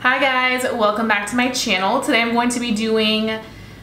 Hi guys, welcome back to my channel. Today I'm going to be doing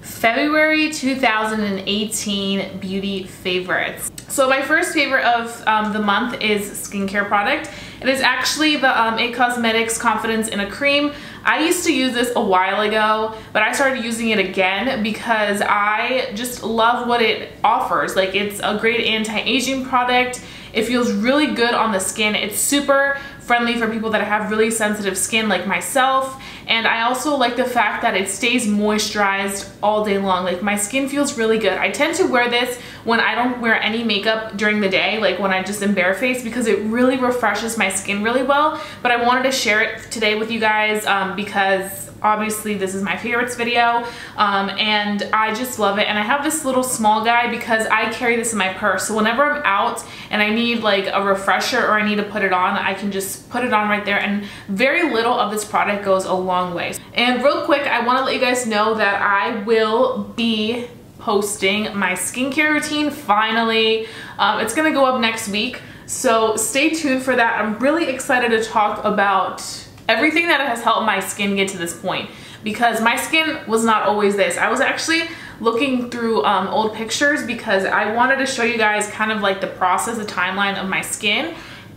February 2018 beauty favorites. So my first favorite of the month is skincare product. It is actually the IT Cosmetics Confidence in a Cream. I used to use this a while ago, but I started using it again because I just love what it offers. Like, it's a great anti-aging product. It feels really good on the skin. It's super friendly for people that have really sensitive skin like myself. And I also like the fact that it stays moisturized all day long. Like, my skin feels really good. I tend to wear this when I don't wear any makeup during the day, like when I just am barefaced, because it really refreshes my skin really well. But I wanted to share it today with you guys because obviously this is my favorites video, and I just love it. And I have this little small guy because I carry this in my purse, so whenever I'm out and I need like a refresher or I need to put it on, I can just put it on right there, and very little of this product goes a long way. And real quick, I want to let you guys know that I will be posting my skincare routine finally. It's gonna go up next week, so stay tuned for that. I'm really excited to talk about everything that has helped my skin get to this point, because my skin was not always this. I was actually looking through old pictures because I wanted to show you guys kind of like the process, the timeline of my skin,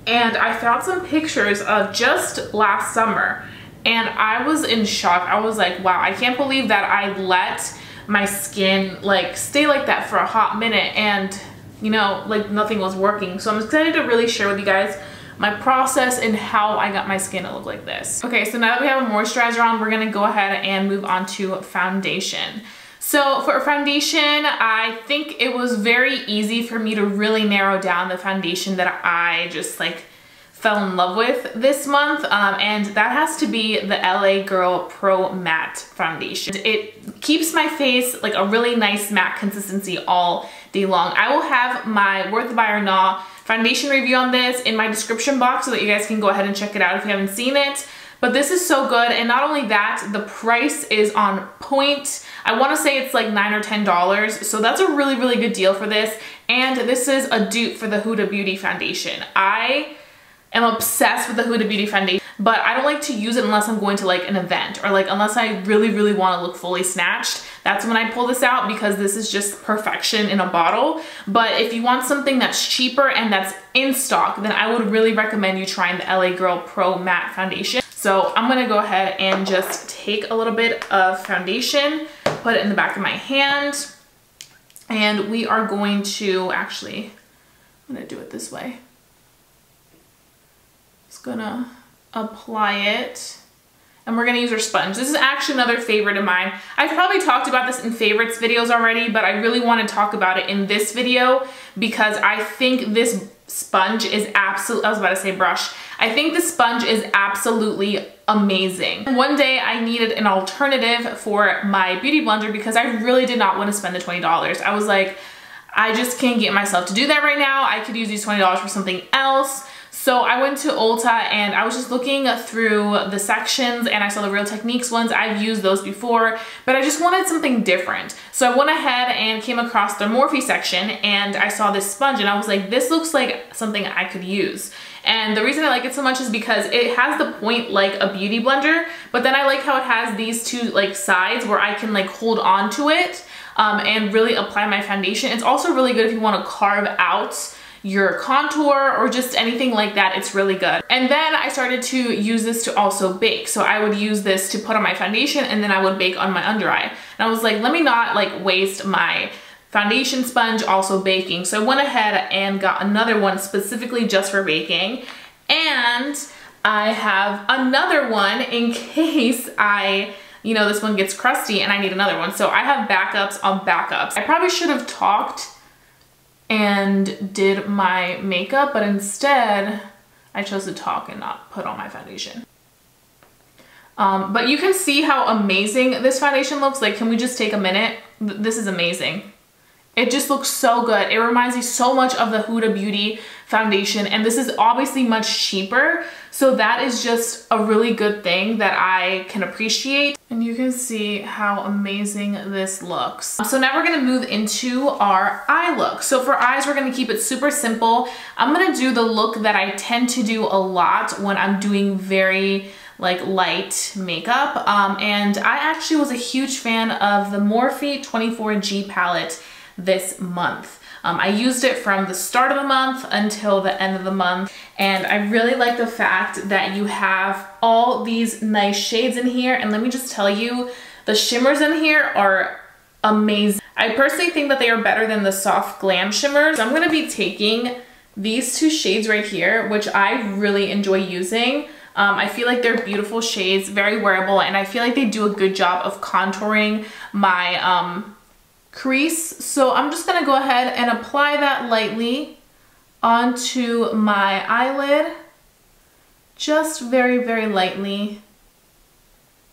and I found some pictures of just last summer and I was in shock. I was like, wow, I can't believe that I let my skin like stay like that for a hot minute, and you know, like nothing was working. So I'm excited to really share with you guys my process and how I got my skin to look like this. Okay, so now that we have a moisturizer on, we're gonna go ahead and move on to foundation. So for foundation, I think it was very easy for me to really narrow down the foundation that I just like fell in love with this month, and that has to be the LA Girl Pro Matte Foundation. It keeps my face like a really nice matte consistency all day long. I will have my Worth the Buy or Not foundation review on this in my description box so that you guys can go ahead and check it out if you haven't seen it. But this is so good, and not only that, the price is on point. I want to say it's like $9 or $10, so that's a really, really good deal for this. And this is a dupe for the Huda Beauty foundation. I am obsessed with the Huda Beauty foundation, but I don't like to use it unless I'm going to like an event, or like unless I really, really want to look fully snatched. That's when I pull this out, because this is just perfection in a bottle. But if you want something that's cheaper and that's in stock, then I would really recommend you trying the LA Girl Pro Matte Foundation. So I'm gonna go ahead and just take a little bit of foundation, put it in the back of my hand, and we are going to actually, I'm gonna do it this way. Just gonna apply it, and we're gonna use our sponge. This is actually another favorite of mine. I've probably talked about this in favorites videos already, but I really want to talk about it in this video because I think this sponge is absolutely, I was about to say brush. I think this sponge is absolutely amazing. One day I needed an alternative for my beauty blender because I really did not want to spend the $20. I was like, I just can't get myself to do that right now. I could use these $20 for something else. So I went to Ulta and I was just looking through the sections, and I saw the Real Techniques ones. I've used those before, but I just wanted something different. So I went ahead and came across the MORPHE section, and I saw this sponge and I was like, this looks like something I could use. And the reason I like it so much is because it has the point like a beauty blender, but then I like how it has these two like sides where I can like hold on to it and really apply my foundation. It's also really good if you want to carve out your contour or just anything like that. It's really good. And then I started to use this to also bake. So I would use this to put on my foundation, and then I would bake on my under eye. And I was like, let me not like waste my foundation sponge also baking. So I went ahead and got another one specifically just for baking. And I have another one in case you know, this one gets crusty and I need another one. So I have backups on backups. I probably should have talked and did my makeup, but instead I chose to talk and not put on my foundation. But you can see how amazing this foundation looks. Like, can we just take a minute? This is amazing. It just looks so good. It reminds me so much of the Huda Beauty foundation, and this is obviously much cheaper, so that is just a really good thing that I can appreciate. And you can see how amazing this looks. So now we're gonna move into our eye look. So for eyes, we're gonna keep it super simple. I'm gonna do the look that I tend to do a lot when I'm doing very like light makeup. And I actually was a huge fan of the Morphe 24G palette this month. I used it from the start of the month until the end of the month, and I really like the fact that you have all these nice shades in here. And let me just tell you, the shimmers in here are amazing. I personally think that they are better than the soft glam shimmers. So I'm gonna be taking these two shades right here, which I really enjoy using. I feel like they're beautiful shades, very wearable, and I feel like they do a good job of contouring my crease. So I'm just gonna go ahead and apply that lightly onto my eyelid, just very, very lightly.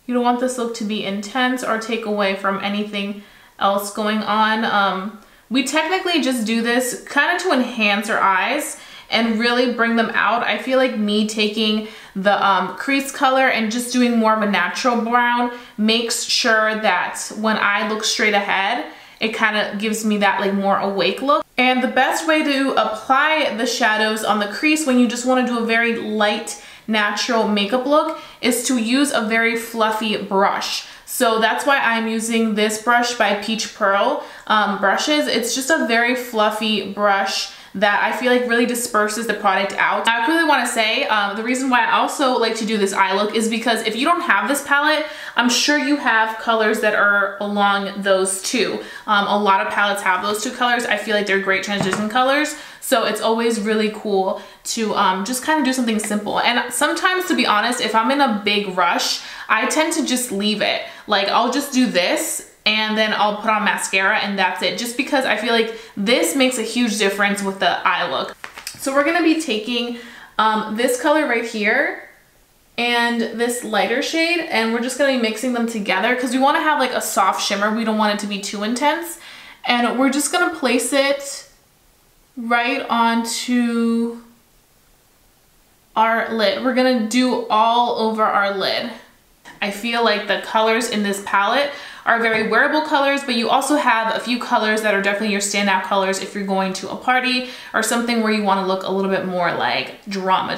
You don't want this look to be intense or take away from anything else going on. We technically just do this kind of to enhance our eyes and really bring them out. I feel like me taking the crease color and just doing more of a natural brown makes sure that when I look straight ahead, it kind of gives me that like more awake look. And the best way to apply the shadows on the crease when you just want to do a very light, natural makeup look is to use a very fluffy brush. So that's why I'm using this brush by Peach Pearl brushes. It's just a very fluffy brush that I feel like really disperses the product out. I really want to say the reason why I also like to do this eye look is because if you don't have this palette, I'm sure you have colors that are along those two. A lot of palettes have those two colors. I feel like they're great transition colors. So it's always really cool to just kind of do something simple. And sometimes, to be honest, if I'm in a big rush, I tend to just leave it. Like I'll just do this and then I'll put on mascara and that's it. Just because I feel like this makes a huge difference with the eye look. So we're gonna be taking this color right here and this lighter shade, and we're just gonna be mixing them together because we wanna have like a soft shimmer. We don't want it to be too intense. And we're just gonna place it right onto our lid. We're gonna do all over our lid. I feel like the colors in this palette are very wearable colors, but you also have a few colors that are definitely your standout colors if you're going to a party or something where you want to look a little bit more like drama.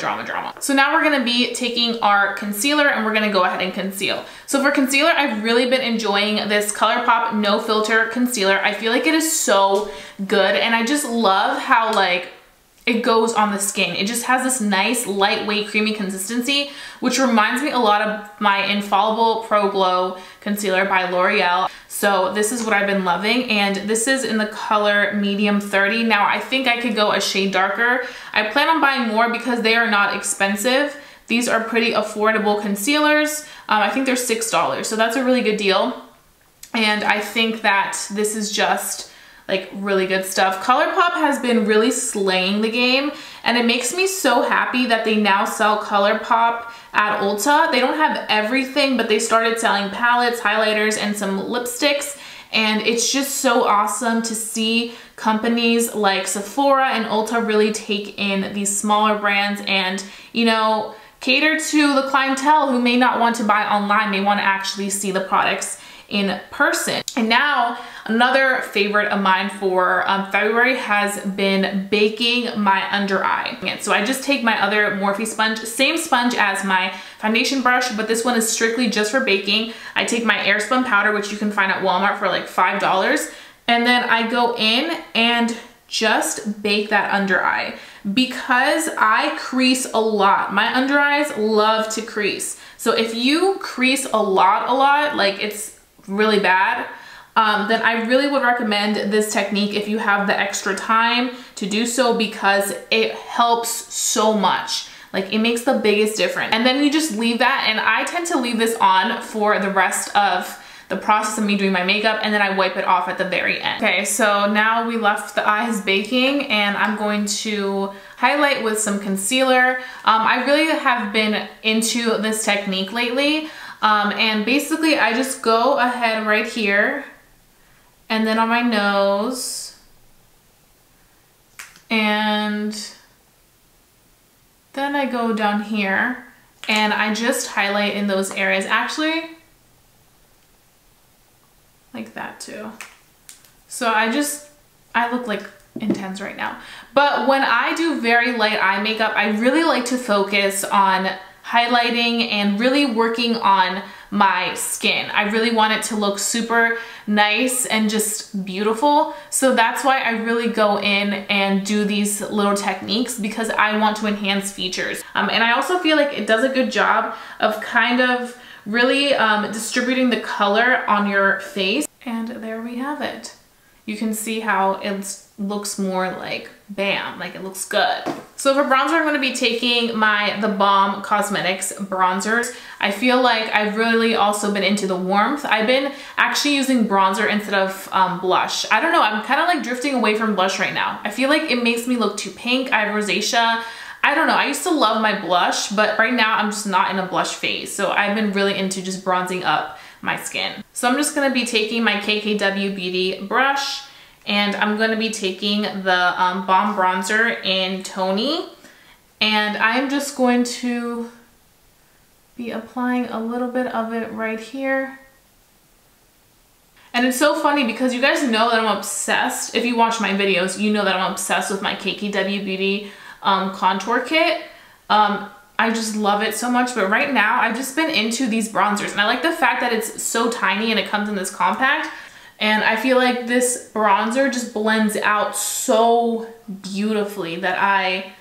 So now we're gonna be taking our concealer and we're gonna go ahead and conceal. So for concealer, I've really been enjoying this ColourPop No Filter Concealer. I feel like it is so good, and I just love how like it goes on the skin. It just has this nice, lightweight, creamy consistency, which reminds me a lot of my Infallible Pro Glow Concealer by L'Oreal. So this is what I've been loving, and this is in the color medium 30. Now I think I could go a shade darker. I plan on buying more because they are not expensive. These are pretty affordable concealers. I think they're $6, so that's a really good deal. And I think that this is just like really good stuff. ColourPop has been really slaying the game, and it makes me so happy that they now sell ColourPop at Ulta. They don't have everything, but they started selling palettes, highlighters, and some lipsticks. And it's just so awesome to see companies like Sephora and Ulta really take in these smaller brands and, you know, cater to the clientele who may not want to buy online, may want to actually see the products in person. And now another favorite of mine for February has been baking my under eye. And so I just take my other Morphe sponge, same sponge as my foundation brush, but this one is strictly just for baking. I take my Airspun powder, which you can find at Walmart for like $5, and then I go in and just bake that under eye. Because I crease a lot, my under eyes love to crease. So if you crease a lot, like it's really bad, then I really would recommend this technique if you have the extra time to do so, because it helps so much. Like it makes the biggest difference. And then you just leave that, and I tend to leave this on for the rest of the process of me doing my makeup, and then I wipe it off at the very end. Okay, so now we left the eyes baking, and I'm going to highlight with some concealer. I really have been into this technique lately. And basically I just go ahead right here and then on my nose, and then I go down here and I just highlight in those areas, actually like that too. So I look like intense right now. But when I do very light eye makeup, I really like to focus on highlighting and really working on my skin. I really want it to look super nice and just beautiful. So that's why I really go in and do these little techniques, because I want to enhance features. And I also feel like it does a good job of kind of really distributing the color on your face. And there we have it. You can see how it looks more like bam, like it looks good. So for bronzer, I'm going to be taking The Balm Cosmetics bronzers. I feel like I've really also been into the warmth. I've been actually using bronzer instead of blush. I don't know, I'm kind of like drifting away from blush right now. I feel like it makes me look too pink. I have rosacea. I don't know, I used to love my blush, but right now I'm just not in a blush phase. So I've been really into just bronzing up my skin. So I'm just gonna be taking my KKW Beauty brush, and I'm gonna be taking the Balm Bronzer in Tony, and I'm just going to be applying a little bit of it right here. And it's so funny because you guys know that I'm obsessed. If you watch my videos, you know that I'm obsessed with my KKW Beauty contour kit. I just love it so much, but right now I've just been into these bronzers, and I like the fact that it's so tiny and it comes in this compact, and I feel like this bronzer just blends out so beautifully that I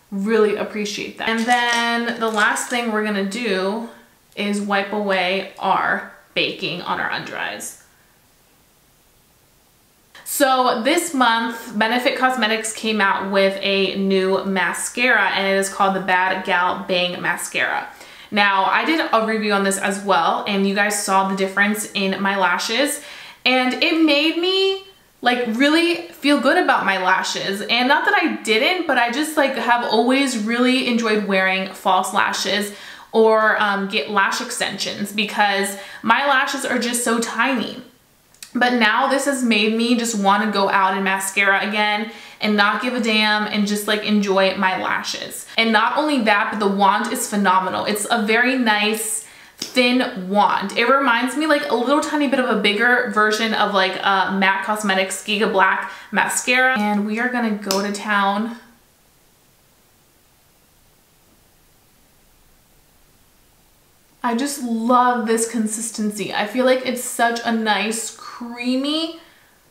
really appreciate that. And then the last thing we're gonna do is wipe away our baking on our under eyes. So this month, Benefit Cosmetics came out with a new mascara, and it is called the Bad Gal Bang Mascara. Now, I did a review on this as well, and you guys saw the difference in my lashes, and it made me like really feel good about my lashes. And not that I didn't, but I just like have always really enjoyed wearing false lashes or get lash extensions, because my lashes are just so tiny. But now this has made me just want to go out in mascara again and not give a damn and just like enjoy my lashes. And not only that, but the wand is phenomenal. It's a very nice thin wand. It reminds me like a little tiny bit of a bigger version of like a MAC Cosmetics Giga Black mascara. And we are gonna go to town. I just love this consistency. I feel like it's such a nice creamy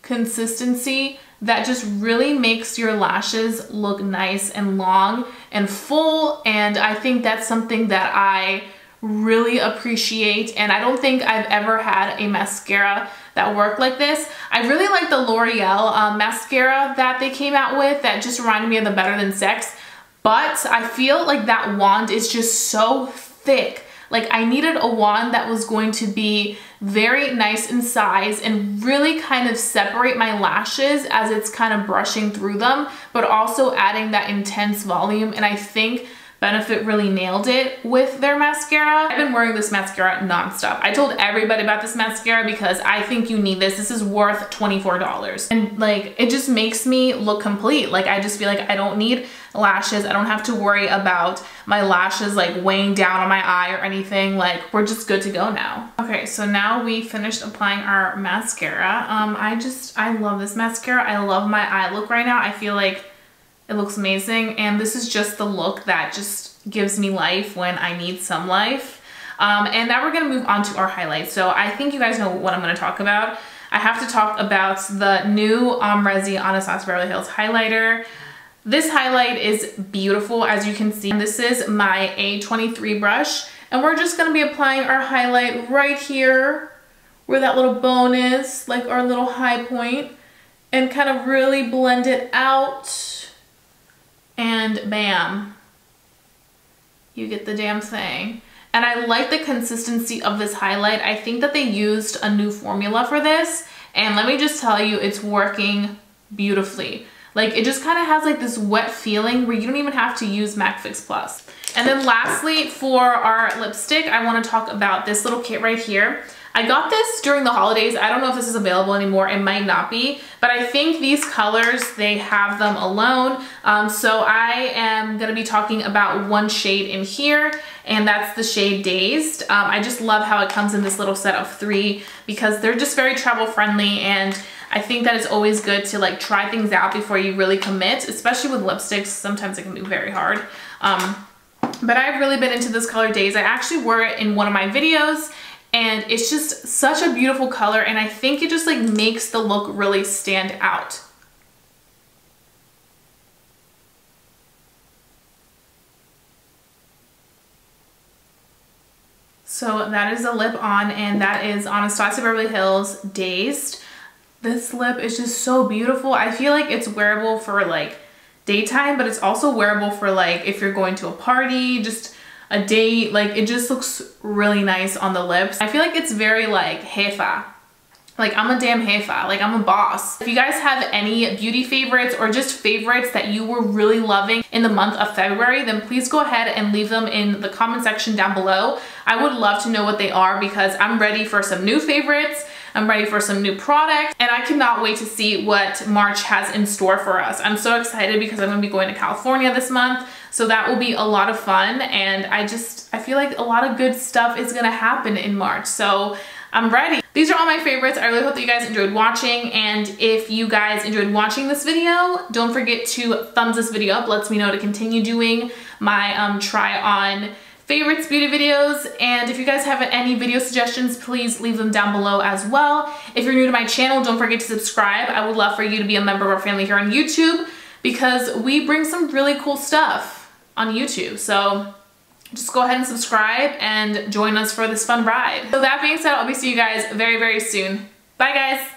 consistency that just really makes your lashes look nice and long and full, and I think that's something that I really appreciate, and I don't think I've ever had a mascara that worked like this. I really like the L'Oreal mascara that they came out with that just reminded me of the Better Than Sex, but I feel like that wand is just so thick. Like I needed a wand that was going to be very nice in size and really kind of separate my lashes as it's kind of brushing through them, but also adding that intense volume. And I think Benefit really nailed it with their mascara. I've been wearing this mascara nonstop. I told everybody about this mascara because I think you need this. This is worth $24. And like, it just makes me look complete. Like I just feel like I don't need lashes. I don't have to worry about my lashes like weighing down on my eye or anything. Like we're just good to go now. Okay, so now we finished applying our mascara. I love this mascara. I love my eye look right now. I feel like it looks amazing, and this is just the look that just gives me life when I need some life. And now we're gonna move on to our highlights. So I think you guys know what I'm gonna talk about. I have to talk about the new AMREZY Anastasia Beverly Hills highlighter. This highlight is beautiful, as you can see. And this is my A23 brush, and we're just gonna be applying our highlight right here where that little bone is, like our little high point, and kind of really blend it out. And bam, you get the damn thing. And I like the consistency of this highlight. I think that they used a new formula for this, and let me just tell you, it's working beautifully. Like it just kind of has like this wet feeling where you don't even have to use MAC Fix Plus. And then lastly, for our lipstick, I want to talk about this little kit right here. I got this during the holidays. I don't know if this is available anymore. It might not be, but I think these colors, they have them alone. So I am gonna be talking about one shade in here, and that's the shade Dazed. I just love how it comes in this little set of 3 because they're just very travel friendly, and I think that it's always good to like try things out before you really commit, especially with lipsticks. Sometimes it can be very hard. But I've really been into this color Days. I actually wore it in one of my videos, and it's just such a beautiful color, and I think it just like makes the look really stand out. So that is a lip on, and that is Anastasia Beverly Hills Dazed. This lip is just so beautiful. I feel like it's wearable for like daytime, but it's also wearable for like if you're going to a party, just a date. Like it just looks really nice on the lips. I feel like it's very like Hefa. Like I'm a damn Hefa, like I'm a boss. If you guys have any beauty favorites or just favorites that you were really loving in the month of February, then please go ahead and leave them in the comment section down below. I would love to know what they are because I'm ready for some new favorites. I'm ready for some new products, and I cannot wait to see what March has in store for us. I'm so excited because I'm gonna be going to California this month, so that will be a lot of fun, and I feel like a lot of good stuff is gonna happen in March, so I'm ready. These are all my favorites. I really hope that you guys enjoyed watching, and if you guys enjoyed watching this video, don't forget to thumbs this video up. Lets me know to continue doing my try on favorites beauty videos. And if you guys have any video suggestions, please leave them down below as well. If you're new to my channel, don't forget to subscribe. I would love for you to be a member of our family here on YouTube because we bring some really cool stuff on YouTube. So just go ahead and subscribe and join us for this fun ride. So that being said, I'll be seeing you guys very, very soon. Bye guys.